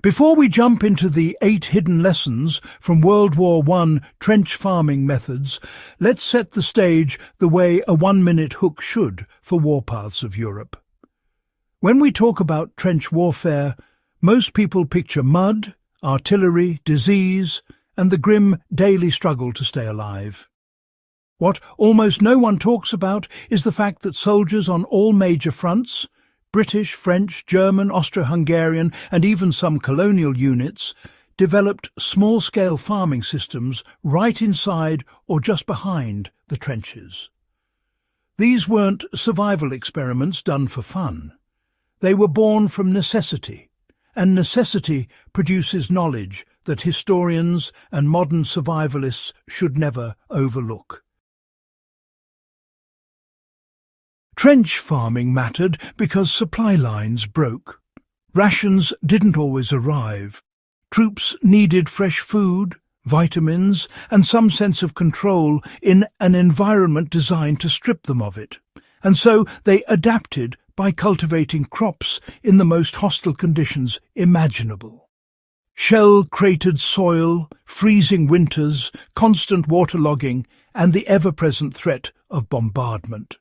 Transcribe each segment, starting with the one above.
Before we jump into the 8 hidden lessons from World War I trench farming methods, let's set the stage the way a 1-minute hook should for warpaths of Europe. When we talk about trench warfare, most people picture mud, artillery, disease, and the grim daily struggle to stay alive. What almost no one talks about is the fact that soldiers on all major fronts, British, French, German, Austro-Hungarian, and even some colonial units, developed small-scale farming systems right inside or just behind the trenches. These weren't survival experiments done for fun. They were born from necessity, and necessity produces knowledge that historians and modern survivalists should never overlook. Trench farming mattered because supply lines broke. Rations didn't always arrive. Troops needed fresh food, vitamins, and some sense of control in an environment designed to strip them of it. And so they adapted by cultivating crops in the most hostile conditions imaginable. Shell-cratered soil, freezing winters, constant waterlogging, and the ever-present threat of bombardment.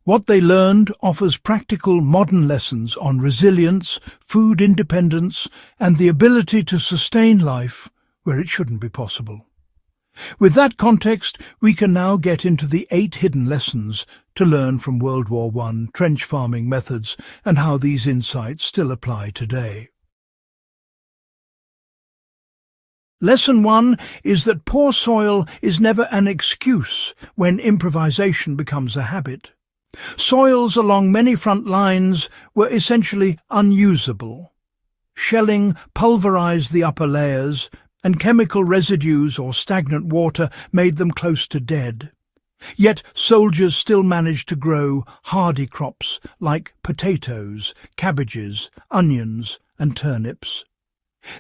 What they learned offers practical modern lessons on resilience, food independence, and the ability to sustain life where it shouldn't be possible. With that context, we can now get into the 8 hidden lessons to learn from World War I trench farming methods and how these insights still apply today. Lesson 1 is that poor soil is never an excuse when improvisation becomes a habit. Soils along many front lines were essentially unusable. Shelling pulverized the upper layers, and chemical residues or stagnant water made them close to dead. Yet soldiers still managed to grow hardy crops like potatoes, cabbages, onions, and turnips.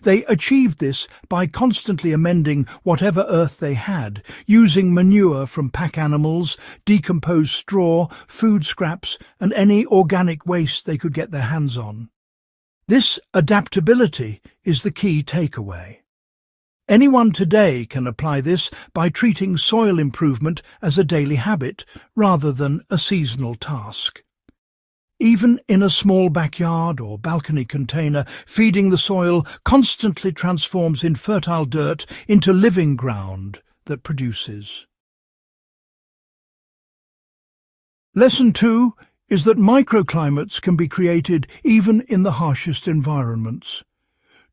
They achieved this by constantly amending whatever earth they had, using manure from pack animals, decomposed straw, food scraps, and any organic waste they could get their hands on. This adaptability is the key takeaway. Anyone today can apply this by treating soil improvement as a daily habit rather than a seasonal task. Even in a small backyard or balcony container, feeding the soil constantly transforms infertile dirt into living ground that produces. Lesson 2 is that microclimates can be created even in the harshest environments.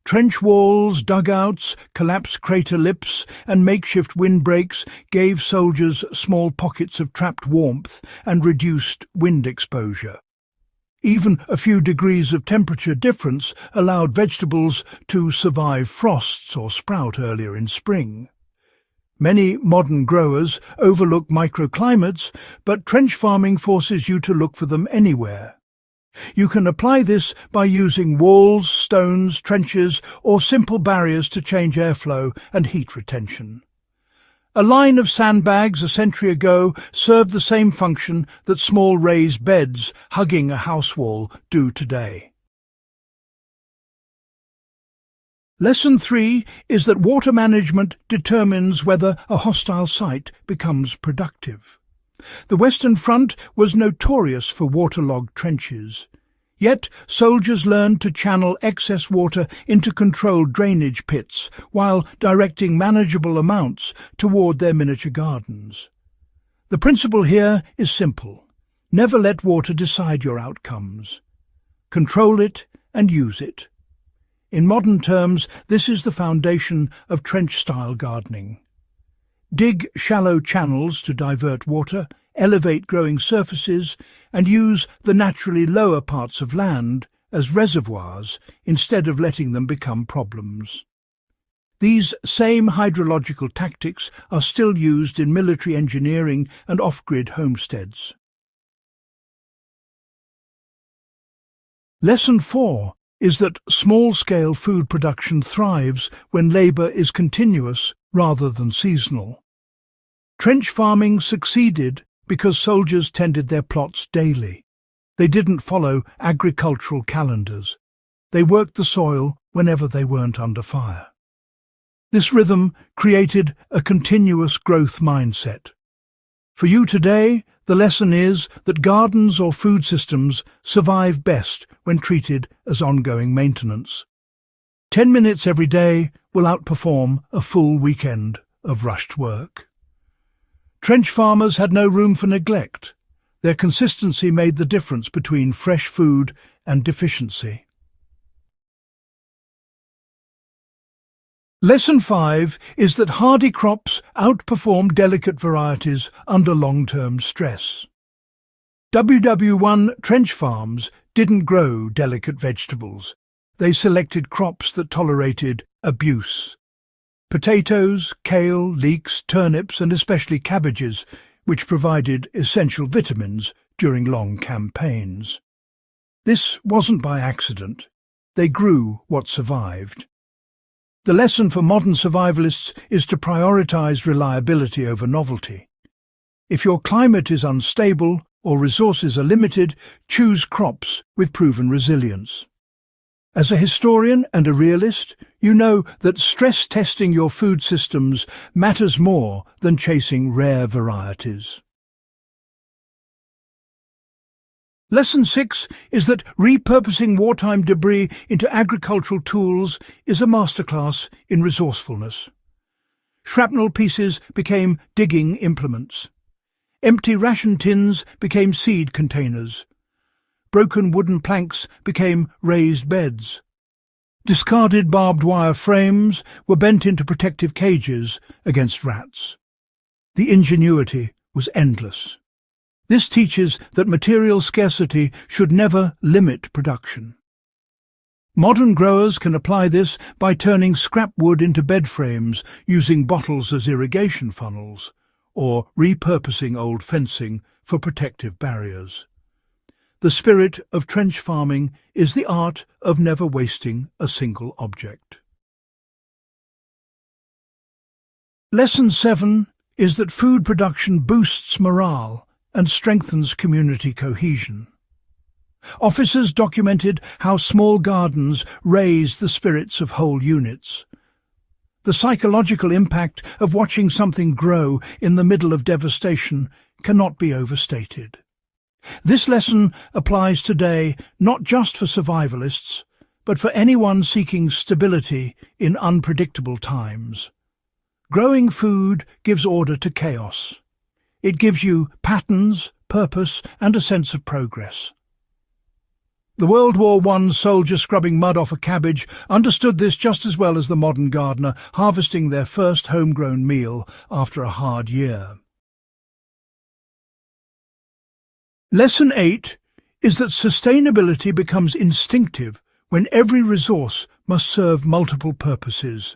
Trench walls, dugouts, collapsed crater lips, and makeshift windbreaks gave soldiers small pockets of trapped warmth and reduced wind exposure. Even a few degrees of temperature difference allowed vegetables to survive frosts or sprout earlier in spring. Many modern growers overlook microclimates, but trench farming forces you to look for them anywhere. You can apply this by using walls, stones, trenches, or simple barriers to change airflow and heat retention. A line of sandbags a century ago served the same function that small raised beds hugging a house wall do today. Lesson 3 is that water management determines whether a hostile site becomes productive. The Western Front was notorious for waterlogged trenches. Yet soldiers learned to channel excess water into controlled drainage pits while directing manageable amounts toward their miniature gardens. The principle here is simple. Never let water decide your outcomes. Control it and use it. In modern terms, this is the foundation of trench-style gardening. Dig shallow channels to divert water, elevate growing surfaces, and use the naturally lower parts of land as reservoirs instead of letting them become problems. These same hydrological tactics are still used in military engineering and off-grid homesteads. Lesson 4 is that small-scale food production thrives when labour is continuous rather than seasonal. Trench farming succeeded because soldiers tended their plots daily. They didn't follow agricultural calendars. They worked the soil whenever they weren't under fire. This rhythm created a continuous growth mindset. For you today, the lesson is that gardens or food systems survive best when treated as ongoing maintenance. 10 minutes every day will outperform a full weekend of rushed work. Trench farmers had no room for neglect. Their consistency made the difference between fresh food and deficiency. Lesson 5 is that hardy crops outperform delicate varieties under long-term stress. WW1 trench farms didn't grow delicate vegetables. They selected crops that tolerated abuse. Potatoes, kale, leeks, turnips, and especially cabbages, which provided essential vitamins during long campaigns. This wasn't by accident. They grew what survived. The lesson for modern survivalists is to prioritize reliability over novelty. If your climate is unstable or resources are limited, choose crops with proven resilience. As a historian and a realist, you know that stress testing your food systems matters more than chasing rare varieties. Lesson 6 is that repurposing wartime debris into agricultural tools is a masterclass in resourcefulness. Shrapnel pieces became digging implements. Empty ration tins became seed containers. Broken wooden planks became raised beds. Discarded barbed wire frames were bent into protective cages against rats. The ingenuity was endless. This teaches that material scarcity should never limit production. Modern growers can apply this by turning scrap wood into bed frames, using bottles as irrigation funnels, or repurposing old fencing for protective barriers. The spirit of trench farming is the art of never wasting a single object. Lesson 7 is that food production boosts morale and strengthens community cohesion. Officers documented how small gardens raise the spirits of whole units. The psychological impact of watching something grow in the middle of devastation cannot be overstated. This lesson applies today not just for survivalists, but for anyone seeking stability in unpredictable times. Growing food gives order to chaos. It gives you patterns, purpose, and a sense of progress. The World War I soldier scrubbing mud off a cabbage understood this just as well as the modern gardener harvesting their first homegrown meal after a hard year. Lesson 8 is that sustainability becomes instinctive when every resource must serve multiple purposes.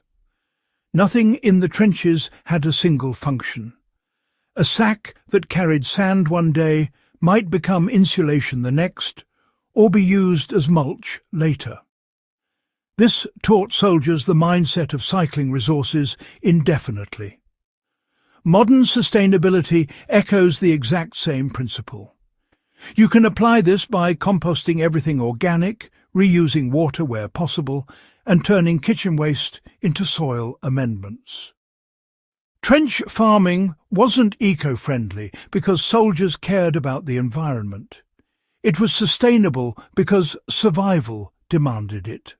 Nothing in the trenches had a single function. A sack that carried sand one day might become insulation the next, or be used as mulch later. This taught soldiers the mindset of cycling resources indefinitely. Modern sustainability echoes the exact same principle. You can apply this by composting everything organic, reusing water where possible, and turning kitchen waste into soil amendments. Trench farming wasn't eco-friendly because soldiers cared about the environment. It was sustainable because survival demanded it.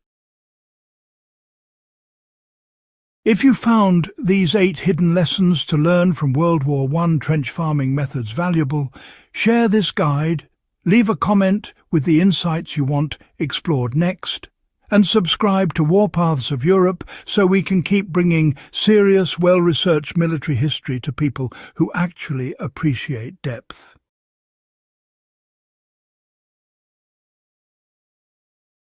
If you found these 8 hidden lessons to learn from World War I trench farming methods valuable, share this guide, leave a comment with the insights you want explored next, and subscribe to Warpaths of Europe so we can keep bringing serious, well-researched military history to people who actually appreciate depth.